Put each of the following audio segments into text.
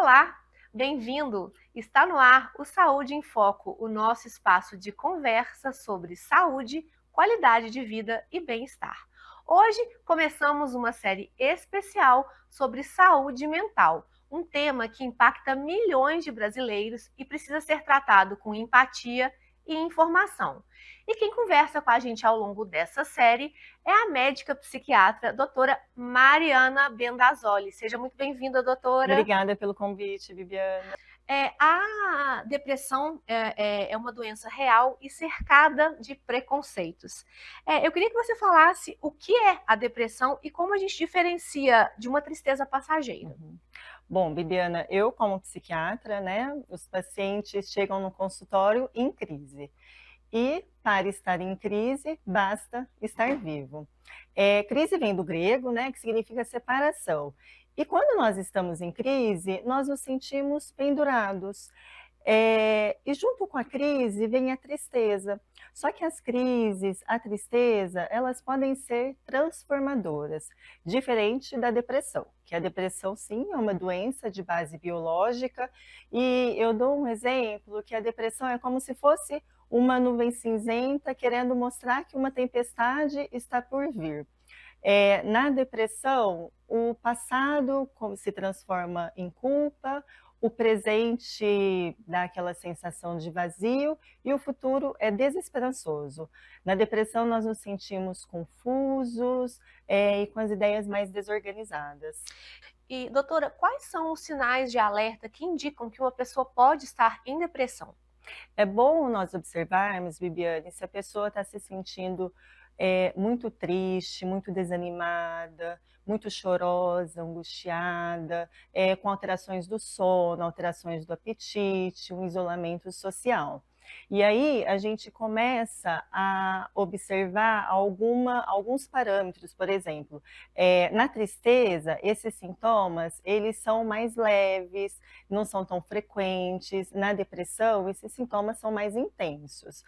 Olá, bem-vindo! Está no ar o Saúde em Foco, o nosso espaço de conversa sobre saúde, qualidade de vida e bem-estar. Hoje começamos uma série especial sobre saúde mental, um tema que impacta milhões de brasileiros e precisa ser tratado com empatia e informação. E quem conversa com a gente ao longo dessa série é a médica psiquiatra doutora Mariana Bendazoli. Seja muito bem-vinda, doutora. Obrigada pelo convite, Viviana. A depressão é uma doença real e cercada de preconceitos. Eu queria que você falasse o que é a depressão e como a gente diferencia de uma tristeza passageira. Bom, Viviana, eu como psiquiatra, né, os pacientes chegam no consultório em crise. E para estar em crise, basta estar vivo. Crise vem do grego, né, que significa separação. E quando nós estamos em crise, nós nos sentimos pendurados. E junto com a crise vem a tristeza. Só que as crises, a tristeza, elas podem ser transformadoras, diferente da depressão, que a depressão sim é uma doença de base biológica, e eu dou um exemplo que a depressão é como se fosse uma nuvem cinzenta querendo mostrar que uma tempestade está por vir. Na depressão, o passado se transforma em culpa, o presente dá aquela sensação de vazio e o futuro é desesperançoso. Na depressão, nós nos sentimos confusos, e com as ideias mais desorganizadas. E, doutora, quais são os sinais de alerta que indicam que uma pessoa pode estar em depressão? É bom nós observarmos, Bibiane, se a pessoa está se sentindo muito triste, muito desanimada, muito chorosa, angustiada, com alterações do sono, alterações do apetite, um isolamento social. E aí a gente começa a observar alguns parâmetros, por exemplo, na tristeza, esses sintomas, eles são mais leves, não são tão frequentes. Na depressão, esses sintomas são mais intensos.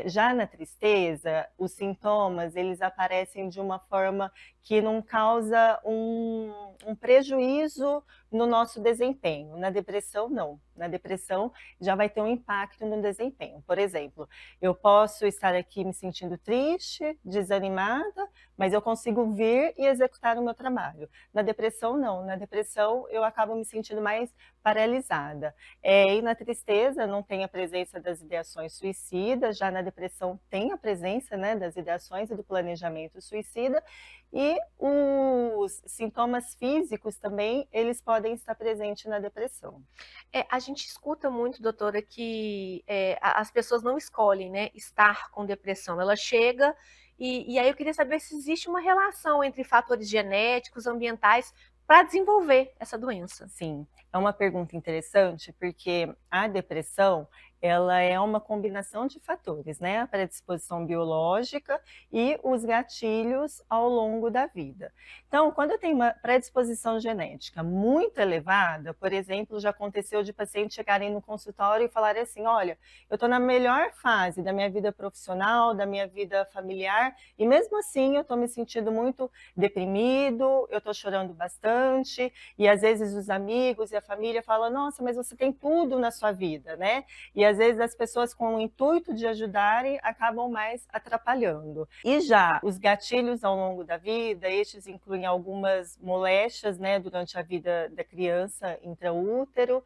Já na tristeza, os sintomas, eles aparecem de uma forma que não causa um prejuízo no nosso desempenho. Na depressão, não. Na depressão, já vai ter um impacto no desempenho. Por exemplo, eu posso estar aqui me sentindo triste, desanimada, mas eu consigo vir e executar o meu trabalho. Na depressão, não. Na depressão, eu acabo me sentindo mais paralisada. E na tristeza não tem a presença das ideações suicidas, já na depressão tem a presença, né, das ideações e do planejamento suicida, e os sintomas físicos também, eles podem estar presentes na depressão. A gente escuta muito, doutora, que as pessoas não escolhem, né, estar com depressão. Ela chega e aí eu queria saber se existe uma relação entre fatores genéticos, ambientais, para desenvolver essa doença. Sim, é uma pergunta interessante, porque a depressão, ela é uma combinação de fatores, né? A predisposição biológica e os gatilhos ao longo da vida. Então, quando eu tenho uma predisposição genética muito elevada, por exemplo, já aconteceu de pacientes chegarem no consultório e falarem assim: olha, eu estou na melhor fase da minha vida profissional, da minha vida familiar, e mesmo assim eu estou me sentindo muito deprimido, eu estou chorando bastante, e às vezes os amigos e a família falam: nossa, mas você tem tudo na sua vida, né? E às vezes as pessoas com o intuito de ajudarem acabam mais atrapalhando. E já os gatilhos ao longo da vida, estes incluem algumas moléstias, né, durante a vida da criança intraútero,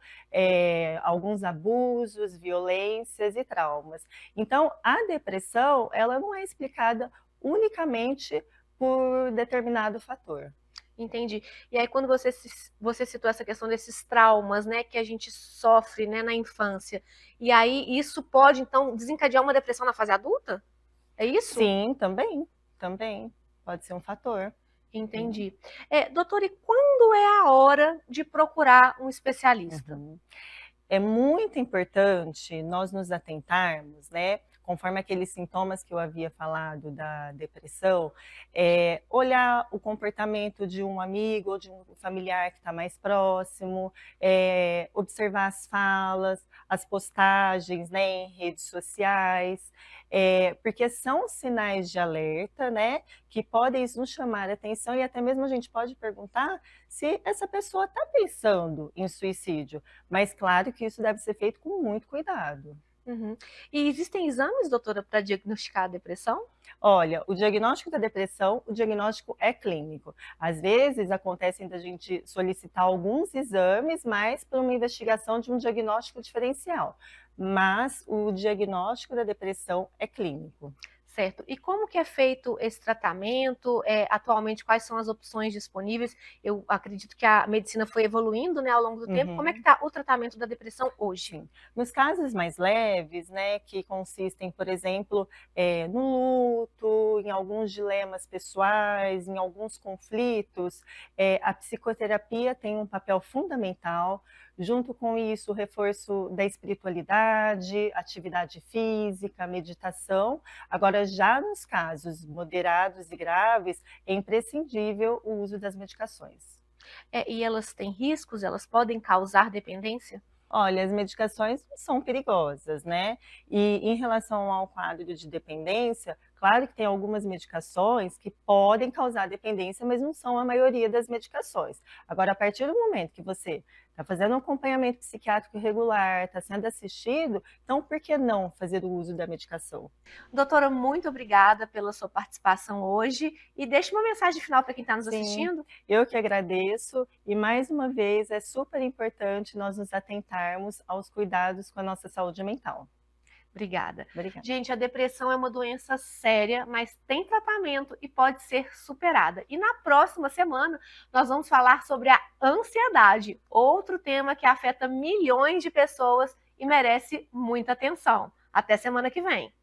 alguns abusos, violências e traumas. Então, a depressão, ela não é explicada unicamente por determinado fator. Entendi. E aí quando você citou essa questão desses traumas, né, que a gente sofre, né, na infância, e aí isso pode então desencadear uma depressão na fase adulta? É isso? Sim, também, pode ser um fator. Uhum, Entendi. Doutora, e quando é a hora de procurar um especialista? uhum. É muito importante nós nos atentarmos, né, conforme aqueles sintomas que eu havia falado da depressão, olhar o comportamento de um amigo ou de um familiar que está mais próximo, observar as falas, as postagens, né, em redes sociais, porque são sinais de alerta, né, que podem nos chamar a atenção e até mesmo a gente pode perguntar se essa pessoa está pensando em suicídio, mas claro que isso deve ser feito com muito cuidado. Uhum. E existem exames, doutora, para diagnosticar a depressão? Olha, o diagnóstico da depressão, o diagnóstico é clínico. Às vezes acontecem da gente solicitar alguns exames, mas para uma investigação de um diagnóstico diferencial. Mas o diagnóstico da depressão é clínico. Certo. E como que é feito esse tratamento? Atualmente, quais são as opções disponíveis? Eu acredito que a medicina foi evoluindo, né, ao longo do tempo. Como é que Uhum. está o tratamento da depressão hoje? Sim. Nos casos mais leves, né, que consistem, por exemplo, no luto, em alguns dilemas pessoais, em alguns conflitos, a psicoterapia tem um papel fundamental. Junto com isso, o reforço da espiritualidade, atividade física, meditação. Agora, já nos casos moderados e graves, é imprescindível o uso das medicações. E elas têm riscos? Elas podem causar dependência? Olha, as medicações não são perigosas, né? E em relação ao quadro de dependência, claro que tem algumas medicações que podem causar dependência, mas não são a maioria das medicações. Agora, a partir do momento que você está fazendo um acompanhamento psiquiátrico regular, está sendo assistido, então por que não fazer o uso da medicação? Doutora, muito obrigada pela sua participação hoje e deixe uma mensagem final para quem está nos Sim, assistindo. eu que agradeço e mais uma vez é super importante nós nos atentarmos aos cuidados com a nossa saúde mental. Obrigada. Obrigada. Gente, a depressão é uma doença séria, mas tem tratamento e pode ser superada. E na próxima semana nós vamos falar sobre a ansiedade, outro tema que afeta milhões de pessoas e merece muita atenção. Até semana que vem.